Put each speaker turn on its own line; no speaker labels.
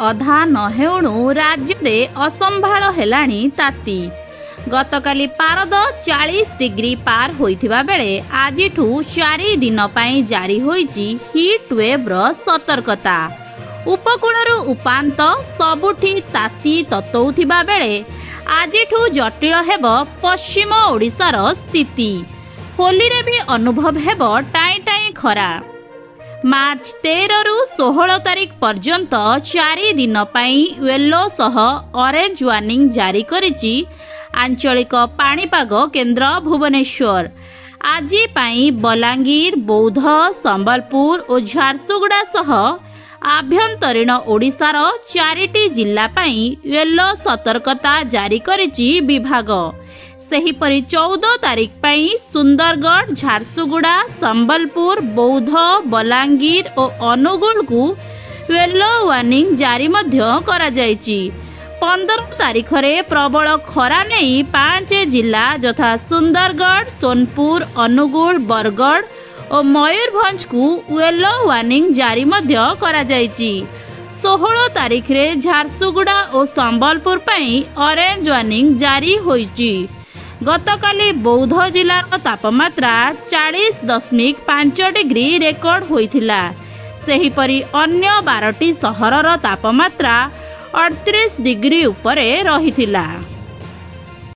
अधा नहेणु राज्य में असंभाल हेलाणी ताती। गतकाली पारद 40 डिग्री पार होइथिबा बेले आजिठु 4 दिन पई जारी होइछि हीट वेव रो सतर्कता। उपकूलरु उपांत सबुठी ताती ततौथिबा बेले आजिठु जटिल हेब पश्चिम ओडिशार स्थिति। होली रे भी अनुभव हेब टाई टाई खरा। मार्च 13 रु 16 तारिख पर्यंत 4 दिन पई येलो सह ऑरेंज वार्निंग जारी करिछि आंचलिक पाणीपाग केन्द्र भुवनेश्वर। आजि पाई बलांगीर, बौद्ध, संबलपुर और झारसुगुड़ा सह आभ्यंतरीण ओडिशार 4टी जिल्ला पाई येलो सतर्कता जारी करिछि विभाग। सेहीपरि 14 तारिख पाई सुंदरगढ़, झारसुगुड़ा, संबलपुर, बौद्ध, बलांगीर और अनुगुल को येलो वार्निंग जारी मध्य करा जायछि। 15 तारिख रे प्रबल खरा नहीं 5 जिला यथा सुंदरगढ़, सोनपुर, अनुगुल, बरगढ़ और मयूरभंज को येलो वार्निंग जारी मध्य करा जायछि। 16 तारिख रे झारसुगुड़ा और संबलपुर पई ऑरेंज वार्निंग जारी होइछि। गतकाली बौद्ध जिलार तापमात्रा 40.5 डिग्री रेकर्ड होइथिला। सेहीपरि अन्य 12टी सहरर तापमात्रा 38 डिग्री उपरे रहिथिला।